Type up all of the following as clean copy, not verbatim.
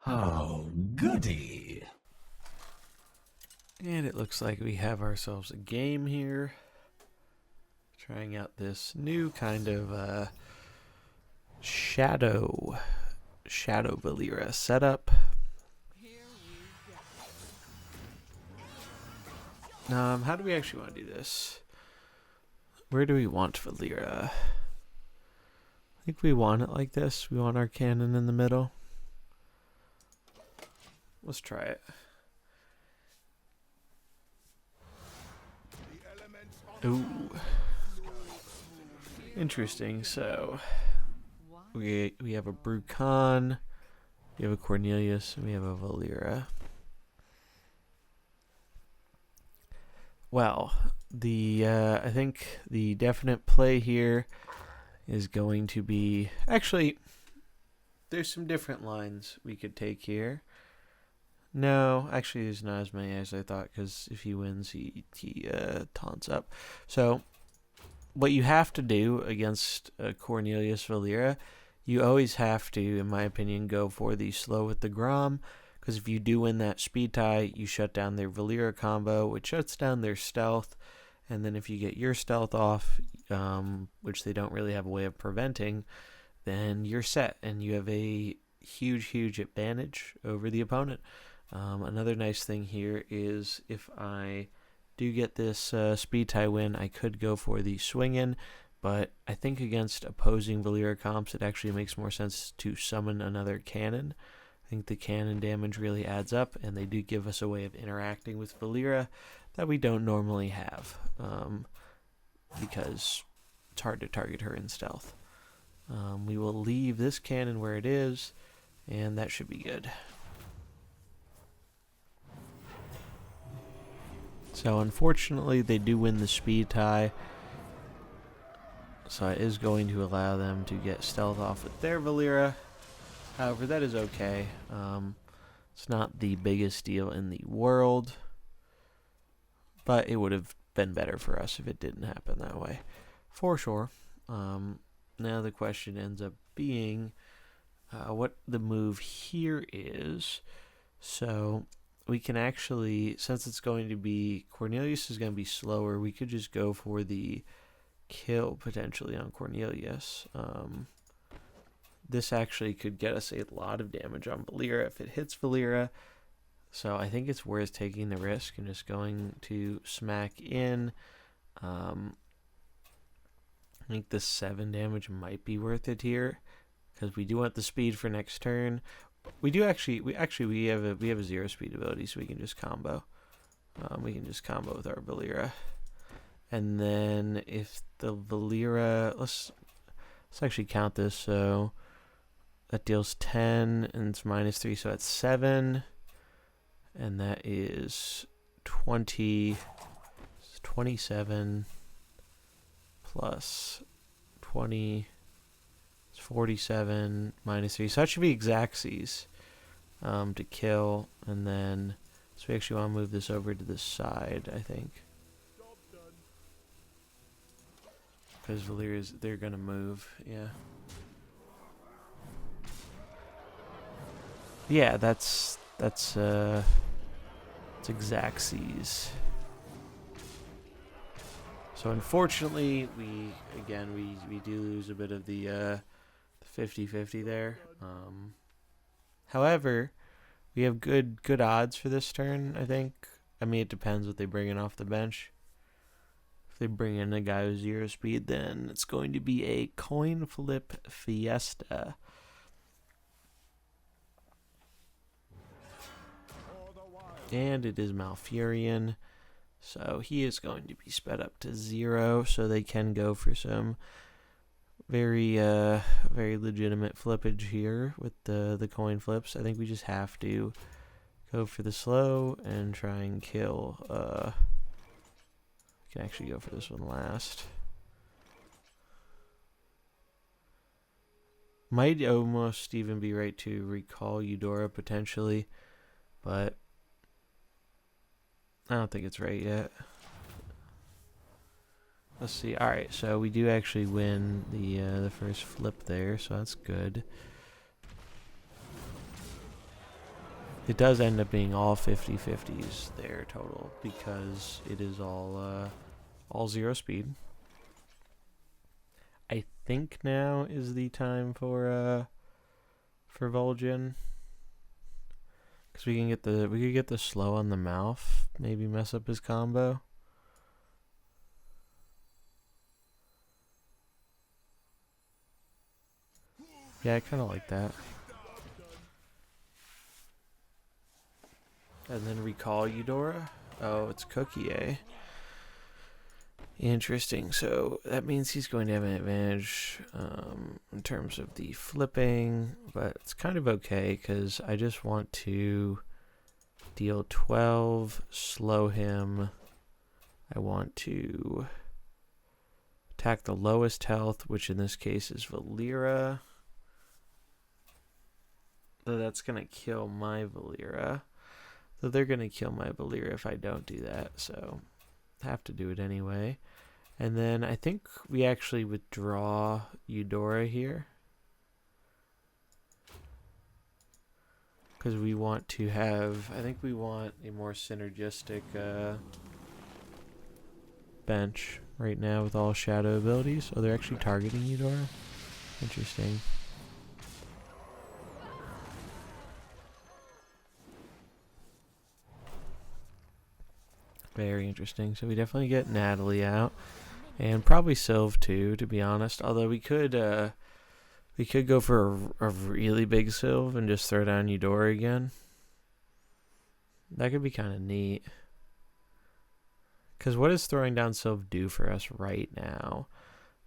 Oh, goody. And it looks like we have ourselves a game here. Trying out this new kind of shadow Valeera setup. How do we actually want to do this? Where do we want Valeera? I think we want it like this. We want our cannon in the middle. Let's try it. Ooh. Interesting. So we have a Brucon, we have a Cornelius, and we have a Valeera. Well, I think the definite play here is going to be, actually, there's some different lines we could take here. No, actually, there's not as many as I thought, because if he wins, he taunts up. So, what you have to do against Cornelius Valeera, you always have to, in my opinion, go for the slow with the Grom, because if you do win that speed tie, you shut down their Valeera combo, which shuts down their stealth, and then if you get your stealth off, which they don't really have a way of preventing, then you're set, and you have a huge advantage over the opponent. Another nice thing here is if I do get this speed tie win, I could go for the swing in, but I think against opposing Valeera comps, it actually makes more sense to summon another cannon. I think the cannon damage really adds up, and they do give us a way of interacting with Valeera that we don't normally have, because it's hard to target her in stealth. We will leave this cannon where it is, and that should be good. So unfortunately, they do win the speed tie, so it is going to allow them to get stealth off with their Valeera. However, that is okay. It's not the biggest deal in the world, but it would have been better for us if it didn't happen that way, for sure. Now the question ends up being what the move here is. So we can actually, since it's going to be, Cornelius is going to be slower, we could just go for the kill potentially on Cornelius. This actually could get us a lot of damage on Valeera if it hits Valeera. So I think it's worth taking the risk and just going to smack in. I think the 7 damage might be worth it here, because we do want the speed for next turn. We have a 0 speed ability, so we can just combo. We can just combo with our Valeera, and then if the Valeera, let's actually count this. So that deals 10, and it's -3, so that's 7, and that is 20. 27 plus 20. 47 -3, so that should be Xaxes to kill, and then so we actually want to move this over to the side, I think, because Valeera's, they're gonna move, yeah, that's Xaxes. So unfortunately, we do lose a bit of the 50-50 there. However, we have good odds for this turn, I think. I mean, it depends what they bring in off the bench. If they bring in a guy with 0 speed, then it's going to be a coin flip fiesta. And it is Malfurion. So he is going to be sped up to 0, so they can go for some very legitimate flippage here with the coin flips. I think we just have to go for the slow and try and kill. We can actually go for this one last. Might almost even be right to recall Eudora potentially, but I don't think it's right yet. Let's see. All right, so we do actually win the first flip there, so that's good. It does end up being all 50/50s there total because it is all 0 speed. I think now is the time for Vol'jin, because we could get the slow on the mouth, maybe mess up his combo. Yeah, I kind of like that. And then recall Eudora. Oh, it's Cookie, eh? Interesting. So that means he's going to have an advantage in terms of the flipping, but it's kind of okay because I just want to deal 12, slow him. I want to attack the lowest health, which in this case is Valeera. So that's going to kill my Valeera. So they're going to kill my Valeera if I don't do that, so I have to do it anyway. And then I think we actually withdraw Eudora here, because we want to have, I think we want a more synergistic bench right now with all shadow abilities. Oh, they're actually targeting Eudora? Interesting. Very interesting. So we definitely get Natalie out, and probably Sylv too, to be honest. Although we could go for a really big Sylv and just throw down Eudora again. That could be kind of neat. Because what does throwing down Sylv do for us right now?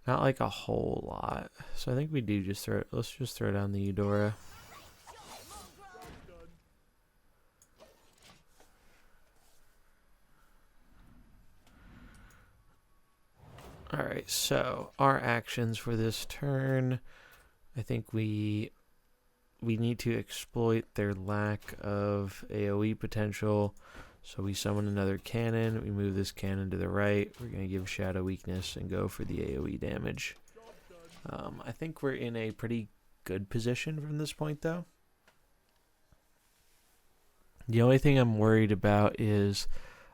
Not like a whole lot. So I think we do just let's just throw down the Eudora. Alright, so our actions for this turn, I think we need to exploit their lack of AoE potential. So we summon another cannon, we move this cannon to the right, we're going to give Shadow weakness and go for the AoE damage. I think we're in a pretty good position from this point though. The only thing I'm worried about is,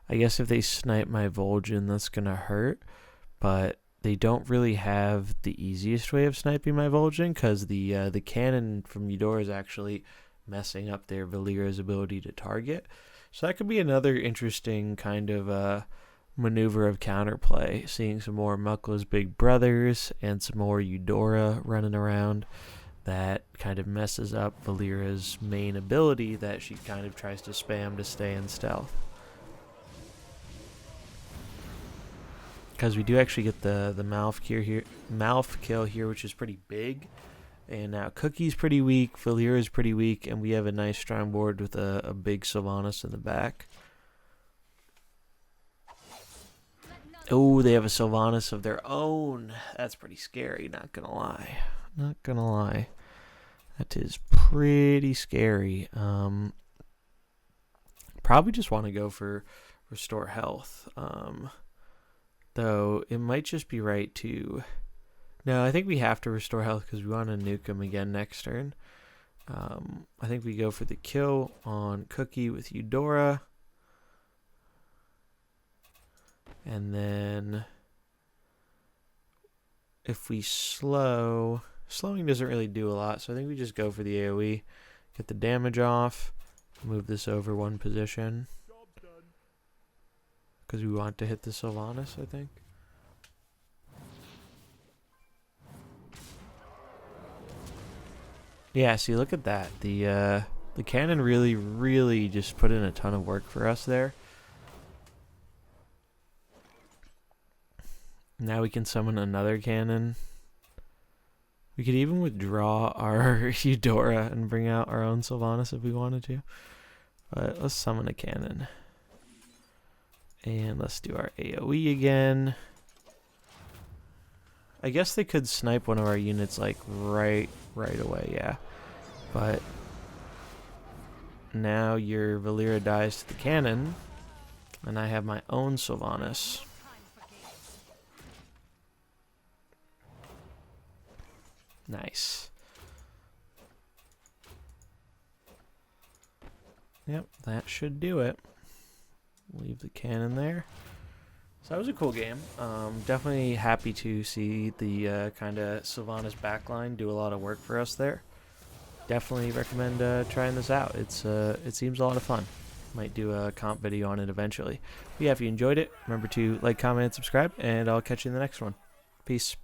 I guess if they snipe my Vol'jin, that's going to hurt. But they don't really have the easiest way of sniping my Vol'jin, because the cannon from Eudora is actually messing up their Valeera's ability to target. So that could be another interesting kind of maneuver of counterplay, seeing some more Mukla's big brothers and some more Eudora running around. That kind of messes up Valeera's main ability that she kind of tries to spam to stay in stealth. Because we do actually get the mouth kill here, which is pretty big. And now Cookie's pretty weak, Valeera's pretty weak, and we have a nice strong board with a big Sylvanas in the back. Oh, they have a Sylvanas of their own. That's pretty scary, not gonna lie. Not gonna lie. That is pretty scary. Probably just want to go for restore health. Though it might just be right to... No, I think we have to restore health because we want to nuke him again next turn. I think we go for the kill on Cookie with Eudora. And then if we slowing doesn't really do a lot, so I think we just go for the AoE, get the damage off, move this over one position. Because we want to hit the Sylvanas, I think. Yeah, see, look at that. The cannon really just put in a ton of work for us there. Now we can summon another cannon. We could even withdraw our Eudora and bring out our own Sylvanas if we wanted to. But let's summon a cannon. And let's do our AoE again. I guess they could snipe one of our units like right away, yeah. But now your Valeera dies to the cannon, and I have my own Sylvanas. Nice. Yep, that should do it. Leave the cannon there. So that was a cool game. Definitely happy to see the kind of Sylvanas backline do a lot of work for us there. Definitely recommend trying this out. It seems a lot of fun. Might do a comp video on it eventually. But yeah, if you enjoyed it, remember to like, comment, and subscribe, and I'll catch you in the next one. Peace.